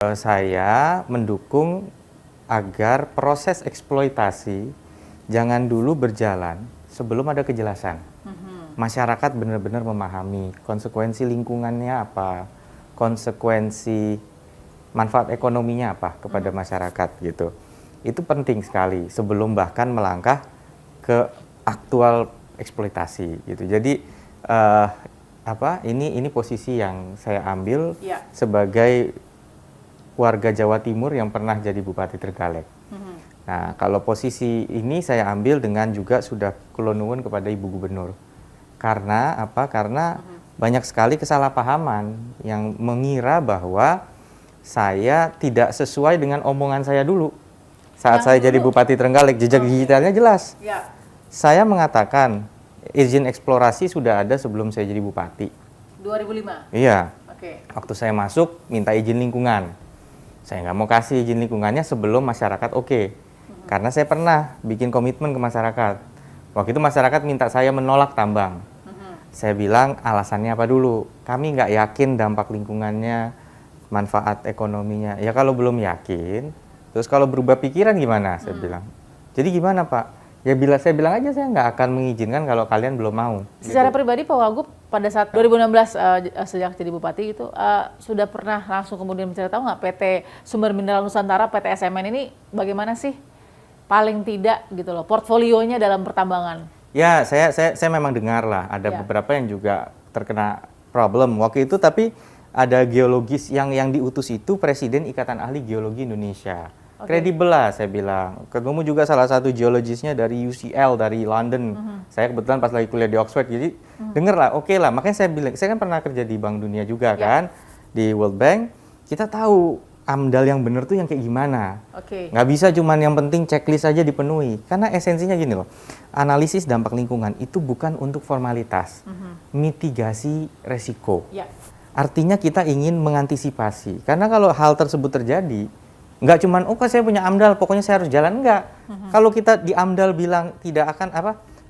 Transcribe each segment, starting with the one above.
Saya mendukung agar proses eksploitasi jangan dulu berjalan sebelum ada kejelasan. Masyarakat benar-benar memahami konsekuensi lingkungannya apa, konsekuensi manfaat ekonominya apa kepada masyarakat gitu. Itu penting sekali sebelum bahkan melangkah ke aktual eksploitasi gitu. Jadi ini posisi yang saya ambil sebagai warga Jawa Timur yang pernah jadi Bupati Trenggalek. Nah, kalau posisi ini saya ambil dengan juga sudah kula nuwun kepada Ibu Gubernur. Karena apa? Karena banyak sekali kesalahpahaman yang mengira bahwa saya tidak sesuai dengan omongan saya dulu. Saat saya jadi Bupati Trenggalek, jejak digitalnya jelas. Saya mengatakan izin eksplorasi sudah ada sebelum saya jadi Bupati. 2005? Iya. Waktu saya masuk, minta izin lingkungan. Saya nggak mau kasih izin lingkungannya sebelum masyarakat oke. Karena saya pernah bikin komitmen ke masyarakat. Waktu itu masyarakat minta saya menolak tambang. Saya bilang alasannya apa dulu? Kami nggak yakin dampak lingkungannya, manfaat ekonominya. Ya kalau belum yakin, terus kalau berubah pikiran gimana? Saya bilang. Jadi gimana Pak? Ya saya bilang aja saya nggak akan mengizinkan kalau kalian belum mau. Secara pribadi Pak Wagub pada saat 2016 sejak jadi Bupati itu sudah pernah langsung kemudian mencari tahu nggak PT Sumber Mineral Nusantara, PT SMN ini bagaimana sih paling tidak gitu loh portfolionya dalam pertambangan? Ya saya memang dengar lah ada beberapa yang juga terkena problem waktu itu, tapi ada geologis yang diutus itu Presiden Ikatan Ahli Geologi Indonesia. Kredibel lah saya bilang. Ketemu juga salah satu geologisnya dari UCL dari London. Saya kebetulan pas lagi kuliah di Oxford, jadi denger lah, oke lah. Makanya saya bilang, saya kan pernah kerja di Bank Dunia juga kan, di World Bank. Kita tahu AMDAL yang bener tuh yang kayak gimana. Nggak bisa cuman yang penting checklist aja dipenuhi. Karena esensinya gini loh, analisis dampak lingkungan itu bukan untuk formalitas, mitigasi resiko. Artinya kita ingin mengantisipasi. Karena kalau hal tersebut terjadi, nggak cuman, oh saya punya AMDAL, pokoknya saya harus jalan, enggak. Kalau kita di AMDAL bilang tidak akan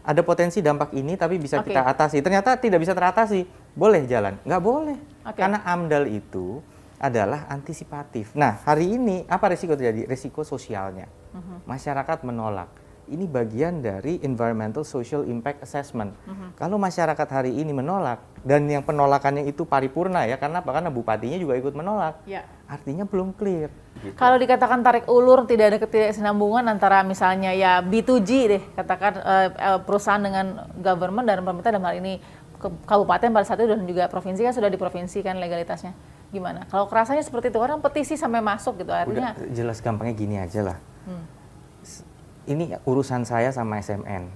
ada potensi dampak ini, tapi bisa kita atasi. Ternyata tidak bisa teratasi, boleh jalan? Nggak boleh. Karena AMDAL itu adalah antisipatif. Nah, hari ini apa risiko terjadi? Risiko sosialnya. Masyarakat menolak. Ini bagian dari Environmental Social Impact Assessment. Kalau masyarakat hari ini menolak, dan yang penolakannya itu paripurna ya, karena apa? Karena bupatinya juga ikut menolak. Artinya belum clear. Gitu. Kalau dikatakan tarik ulur, tidak ada ketidaksinambungan antara misalnya ya B2G deh, katakan perusahaan dengan government dan pemerintah dalam hal ini kabupaten pada saat itu dan juga provinsi kan sudah diprovinsikan legalitasnya. Gimana? Kalau kerasanya seperti itu, orang petisi sampai masuk gitu artinya. Udah jelas gampangnya gini aja lah. Ini urusan saya sama SMN.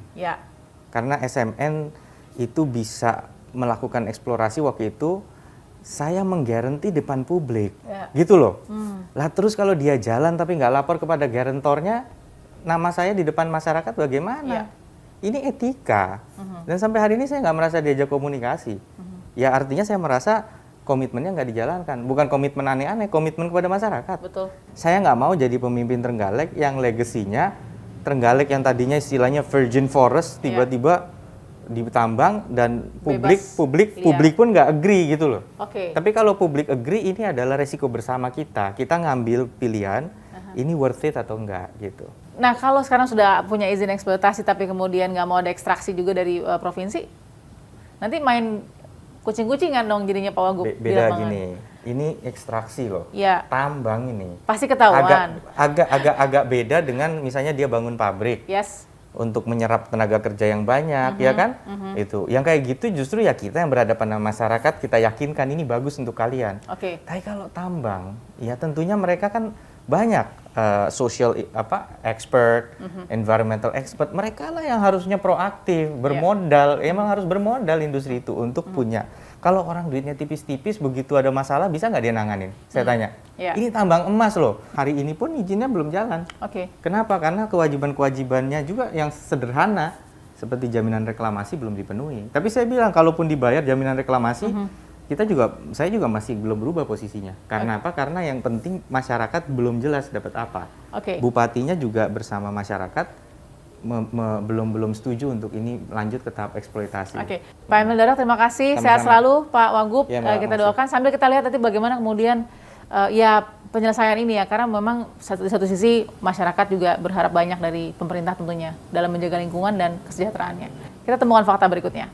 Karena SMN itu bisa melakukan eksplorasi waktu itu, saya menggaranti depan publik, gitu loh. Lah terus kalau dia jalan tapi nggak lapor kepada garantornya, nama saya di depan masyarakat bagaimana? Ini etika. Dan sampai hari ini saya nggak merasa diajak komunikasi. Ya artinya saya merasa komitmennya nggak dijalankan. Bukan komitmen aneh-aneh, komitmen kepada masyarakat. Saya nggak mau jadi pemimpin Trenggalek yang legasinya Trenggalek yang tadinya istilahnya virgin forest tiba-tiba ditambang dan publik pun nggak agree gitu loh. Tapi kalau publik agree, ini adalah resiko bersama kita. Kita ngambil pilihan ini worth it atau enggak gitu. Nah kalau sekarang sudah punya izin eksploitasi tapi kemudian nggak mau ada ekstraksi juga dari provinsi, nanti main kucing-kucingan dong jadinya Pak Wagub. Beda gini, ini ekstraksi loh, tambang ini. Pasti ketahuan. Agak beda dengan misalnya dia bangun pabrik. Untuk menyerap tenaga kerja yang banyak, ya kan? Itu. Yang kayak gitu justru ya kita yang berhadapan dengan masyarakat, kita yakinkan ini bagus untuk kalian. Tapi kalau tambang, ya tentunya mereka kan banyak social expert, environmental expert. Mereka lah yang harusnya proaktif, bermodal. Emang harus bermodal industri itu untuk punya. Kalau orang duitnya tipis-tipis, begitu ada masalah bisa nggak dia nanganin? Saya tanya. Ini tambang emas loh. Hari ini pun izinnya belum jalan. Kenapa? Karena kewajiban-kewajibannya juga yang sederhana seperti jaminan reklamasi belum dipenuhi. Tapi saya bilang kalaupun dibayar jaminan reklamasi, saya juga masih belum berubah posisinya. Karena apa? Karena yang penting masyarakat belum jelas dapat apa. Bupatinya juga bersama masyarakat belum setuju untuk ini lanjut ke tahap eksploitasi. Pak Emil Dardak, terima kasih. Sehat selalu Pak Wagub. Kita doakan sambil kita lihat nanti bagaimana kemudian penyelesaian ini ya, karena memang di satu sisi masyarakat juga berharap banyak dari pemerintah tentunya dalam menjaga lingkungan dan kesejahteraannya. Kita temukan fakta berikutnya.